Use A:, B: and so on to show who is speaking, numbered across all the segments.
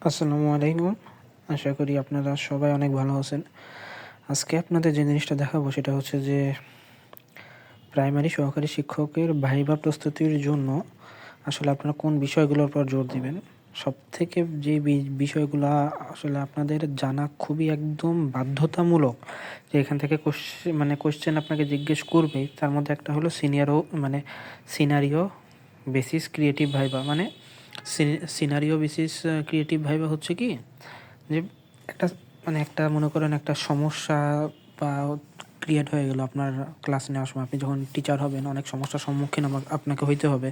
A: আসসালামু আলাইকুম। আশা করি আপনারা সবাই অনেক ভালো আছেন। আজকে আপনাদের যে জিনিসটা দেখাবো সেটা হচ্ছে যে প্রাইমারি সহকারী শিক্ষকের ভাইভা প্রস্তুতির জন্য আসলে আপনারা কোন বিষয়গুলোর উপর জোর দিবেন। সবথেকে যে বিষয়গুলা আসলে আপনাদের জানা খুবই একদম বাধ্যতামূলক, যে এখান থেকে কোশ্চেন আপনাকে জিজ্ঞেস করবেই, তার মধ্যে একটা হলো scenario basis creative viva. Scenario basis creative viva হচ্ছে কি, যে একটা একটা মনে করেন একটা সমস্যা বা ক্রিয়েট হয়ে গেল আপনার ক্লাস নেওয়ার সময়। আপনি যখন টিচার হবেন অনেক সমস্যার সম্মুখীন আপনাকে হইতে হবে,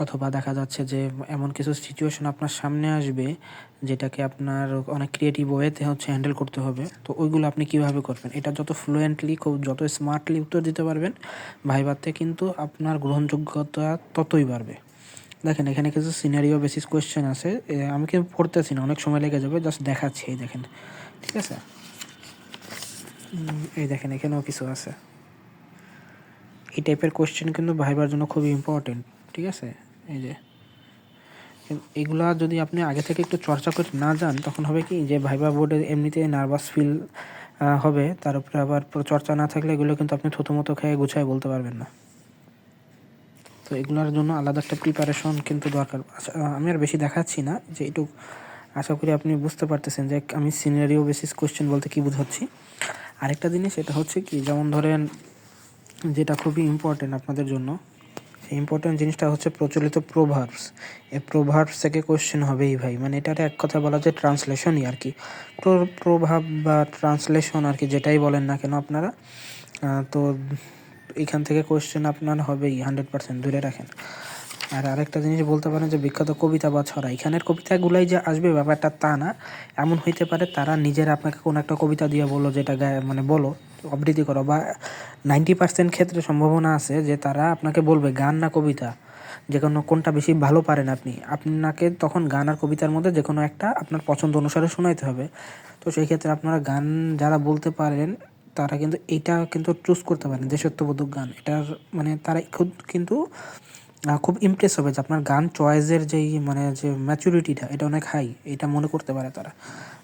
A: অথবা দেখা যাচ্ছে যে এমন কিছু সিচুয়েশন আপনার সামনে আসবে যেটাকে আপনার অনেক ক্রিয়েটিভ ওয়েতে হ্যান্ডেল করতে হবে। তো ওইগুলো আপনি কিভাবে করবেন, এটা যত ফ্লুয়েন্টলি যত স্মার্টলি উত্তর দিতে পারবেন, ভাইভাতে কিন্তু আপনার গ্রহণযোগ্যতা ততই বাড়বে। দেখেন, এখানে কিছু সিনারিও বেসিস কোয়েশ্চেন আছে। আমি কিন্তু পড়তেছি না, অনেক সময় লেগে যাবে, জাস্ট দেখাচ্ছি। এই দেখেন, ঠিক আছে? এই দেখেন, এখানেও কিছু আছে। এই টাইপের কোয়েশ্চেন কিন্তু ভাইবার জন্য খুবই ইম্পর্টেন্ট, ঠিক আছে? এই যে এগুলা যদি আপনি আগে থেকে একটু চর্চা করে না যান, তখন হবে কি যে ভাইবা বোর্ডে এমনিতে নার্ভাস ফিল হবে, তার উপরে আবার চর্চা না থাকলে এগুলো কিন্তু আপনি থতমতো খেয়ে গুছায় বলতে পারবেন না। তো এগুলোর জন্য আলাদা একটা প্রিপারেশন কিন্তু দরকার। আচ্ছা, আমি আর বেশি দেখাচ্ছি না, যে একটু আশা করি আপনি বুঝতে পারতেছেন যে আমি সিনারিও বেসিস কোয়েশ্চেন বলতে কী বোঝাচ্ছি। আরেকটা জিনিস, এটা হচ্ছে কি, যেমন ধরেন, যেটা খুবই ইম্পর্টেন্ট আপনাদের জন্য, সেই ইম্পর্টেন্ট জিনিসটা হচ্ছে প্রচলিত প্রোভার্বস। এই প্রোভার্বস থেকে কোয়েশ্চেন হবেই ভাই, এটা এক কথা বলা যায় ট্রান্সলেশনই আর কি। প্রভাব বা ট্রান্সলেশন আর কি, যেটাই বলেন না কেন আপনারা। তো এখান থেকে কোয়েশ্চেন আপনার হবেই, 100% ধরে রাখেন। আর আরেকটা জিনিস বলতে পারেন যে বিখ্যাত কবিতা বা ছড়া, এখানের কবিতাগুলাই যে আসবে ব্যাপারটা তা না। এমন হইতে পারে তারা নিজের আপনাকে কোনো একটা কবিতা দিয়ে বলো, যেটা বলো, আবৃত্তি করো, বা 90% ক্ষেত্রে সম্ভাবনা আছে যে তারা আপনাকে বলবে গান না কবিতা, যে কোনো কোনটা বেশি ভালো পারেন আপনি। আপনাকে তখন গান আর কবিতার মধ্যে যে কোনো একটা আপনার পছন্দ অনুসারে শোনাইতে হবে। তো সেই ক্ষেত্রে আপনারা গান যারা বলতে পারেন তারা কিন্তু এইটা কিন্তু চুজ করতে পারেন, দেশাত্মবোধক গান। এটার তারা খুব কিন্তু খুব ইমপ্রেস হবে যে আপনার গান চয়েসের যে ম্যাচুরিটিটা, এটা অনেক হাই, এটা মনে করতে পারে তারা।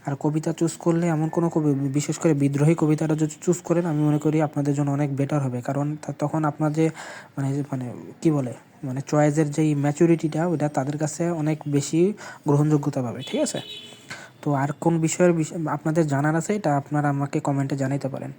A: আর কবিতা চুজ করলে এমন কোনো কবি, বিশেষ করে বিদ্রোহী কবিতাটা যদি চুজ করেন, আমি মনে করি আপনাদের জন্য অনেক বেটার হবে। কারণ তখন আপনার যে কি বলে চয়েসের যেই ম্যাচুরিটিটা, ওটা তাদের কাছে অনেক বেশি গ্রহণযোগ্যতা পাবে, ঠিক আছে? তো আর কোন বিষয়ের আপনাদের জানার আছে, এটা আপনারা আমাকে কমেন্টে জানাইতে পারেন।